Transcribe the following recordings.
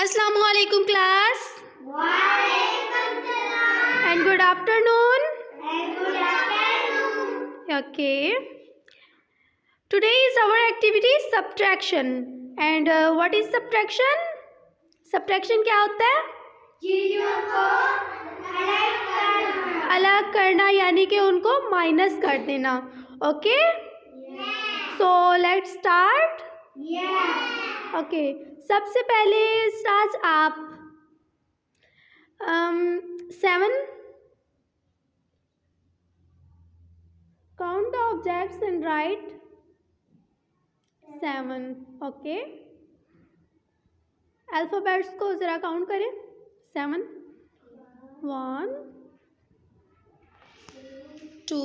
Assalamu alaikum class. Walaikum salam. And good afternoon. And good afternoon. Okay. Today is our activity subtraction. And what is subtraction? Subtraction क्या होता है? चीजों को अलग करना. अलग करना यानी कि उनको माइनस कर देना. Okay? Yes. So let's start. Yes. Okay. सबसे पहले स्टार्ट आप 7. Count the objects and write 7. Okay. Alphabets को ज़रा काउंट करें. 7 1 2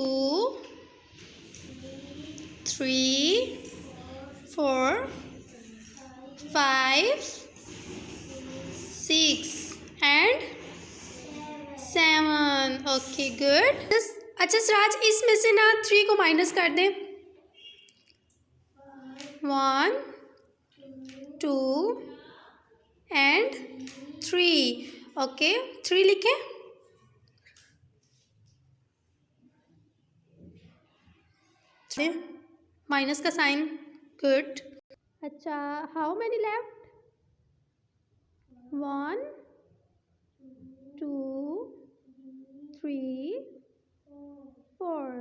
3 4 5 6 and 7. Okay good. अच्छा सराज, इसमें से ना 3 को माइनस कर दें. 1 2 and 3. ओके 3 लिखें. माइनस का साइन. गुड. अच्छा, हाउ मैनी लेफ्ट? 1 2 3 4.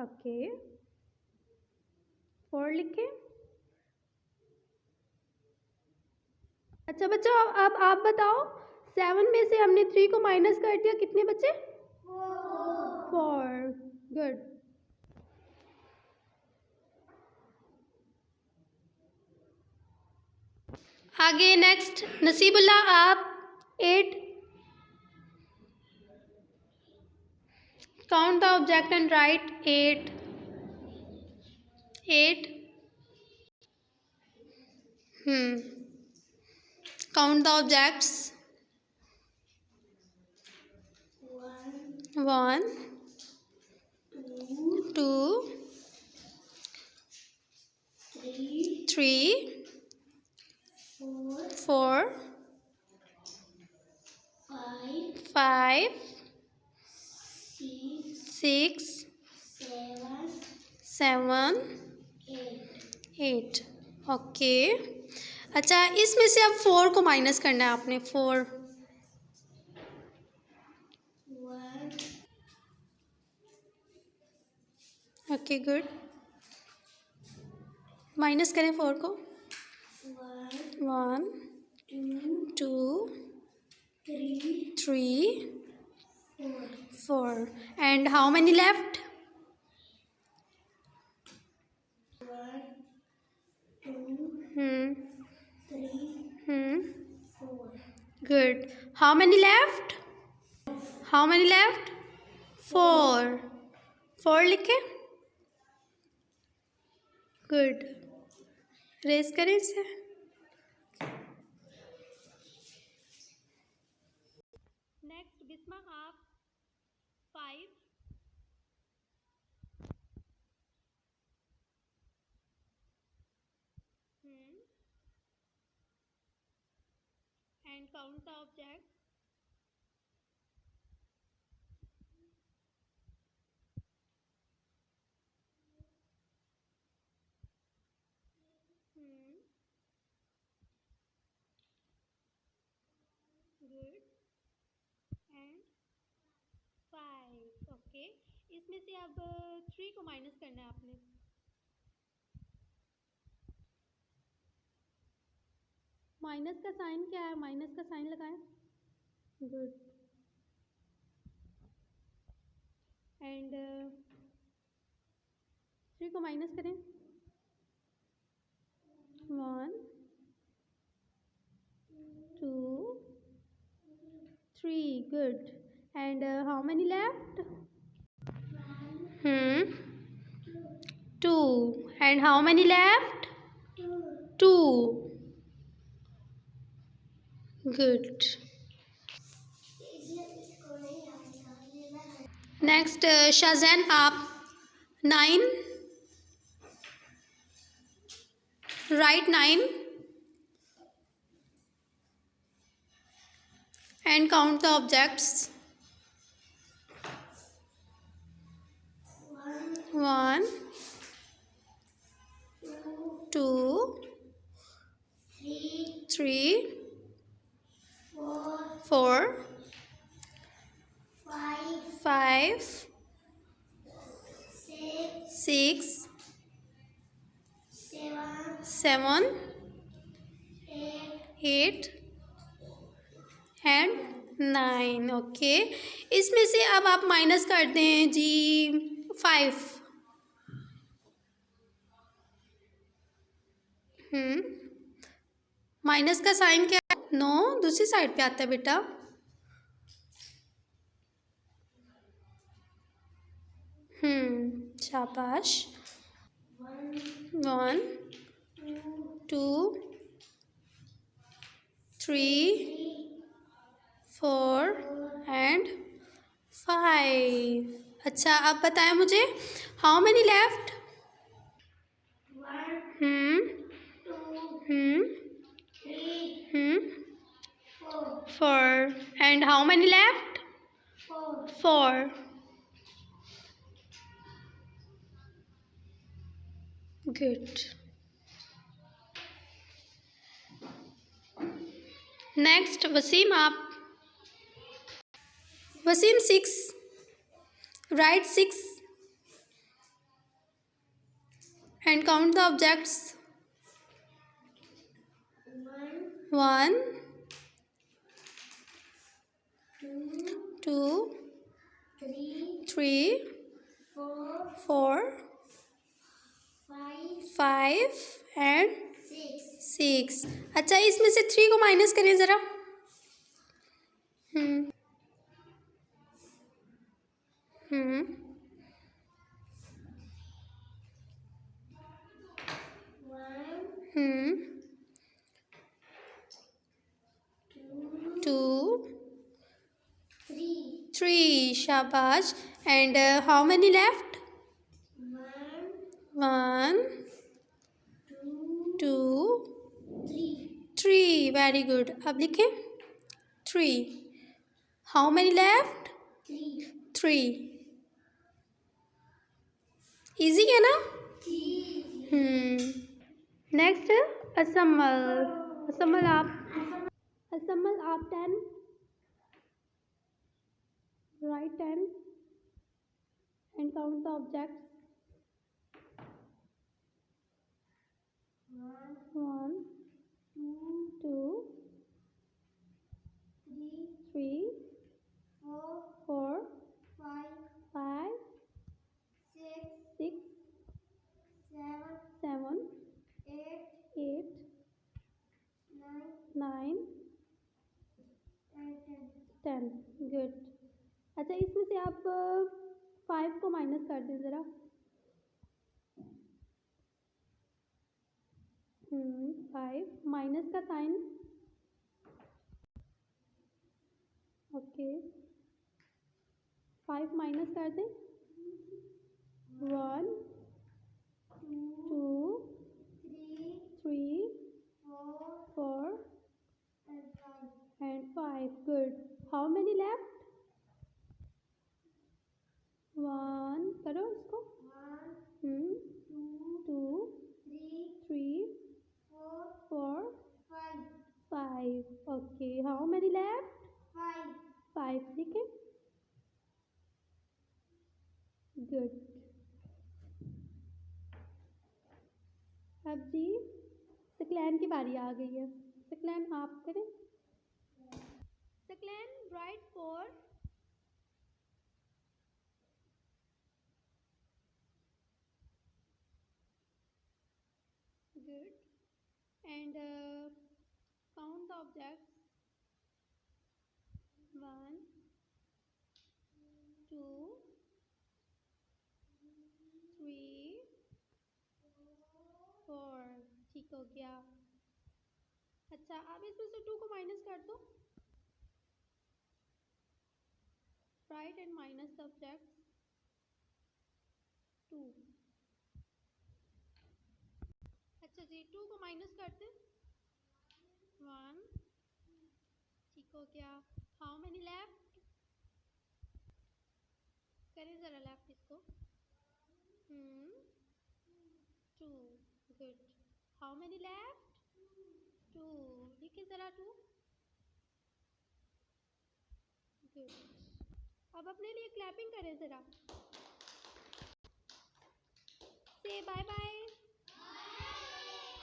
ओके 4 लिखें. अच्छा बच्चों, अब आप बताओ, 7 में से हमने 3 को माइनस कर दिया, कितने बचे? 4. गुड. आगे नेक्स्ट नसीबुल्ला, आप 8. Count the object and right 8. 8. Count the objects. 1 2 3 4 5 6 7 8. Okay. अच्छा, इसमें से अब 4 को माइनस करना है आपने. 4. Okay good. माइनस करें 4 को. 1 2 3 4. And how many left? 4. How many left? 4. 4 लिखे. गुड. रेस करें इसे. नेक्स्ट बिस्मा, आप 5 and count the objects. 5. Okay. इसमें से अब 3 को माइनस करना है आपने. माइनस का साइन क्या है? माइनस का साइन लगाएं. गुड. एंड 3 को माइनस करें. 1 2 3. Good. And how many left? 2. And how many left? 2. Good. Next Shahzain, आप 9. Right 9. and count the objects. 1 2 3 4 5 6 7 8 and 9. Okay, इसमें से अब आप माइनस कर दें जी 5. माइनस का साइन क्या है? नो, दूसरी साइड पे आता है बेटा. शाबाश. 1 2 3 4 एंड 5. अच्छा, अब बताएं मुझे how many left. 4 and how many left. 4. Good. Next Wasim, आप. Wasim 6. Right 6 and count the objects. 1 2 3 4 5 and 6. अच्छा, इसमें से 3 को माइनस करें ज़रा. Two, 3. शाबाश. And how many left? 1 2 3. Very good. अब लिखें 3. How many left? 3. Easy है ना? नेक्स्ट असम्मल. असम्मल आप. असम्मल आप 10. Right 10 and count the objects. 1 2 3 4 5 6 7 8 9 10. Good. अच्छा, इसमें से आप 5 को माइनस कर दें ज़रा. 5 माइनस का साइन. ओके, 5 माइनस कर दें. 1 2 3 4 and 5. Good. How many left? 1. करो इसको. 2 3 4 5. Okay. How many left? 5. लिखें. Good. अब जी सकलैन की बारी आ गई है. सकलैन आप करें. Saqlain right 4. Good. And count the objects. 1 2 3 4. ठीक हो गया. अच्छा, अब इसमें से 2 को माइनस कर दो. Right and minus the objects. 2. अच्छा जी, 2 को माइनस कर दें. 1. ठीक हो गया. How many left? करें ज़रा लेफ्ट इसको. 2. गुड. How many left? 2. लिखे ज़रा 2. गुड. अब अपने लिए क्लैपिंग करें ज़रा. से बाय बाय.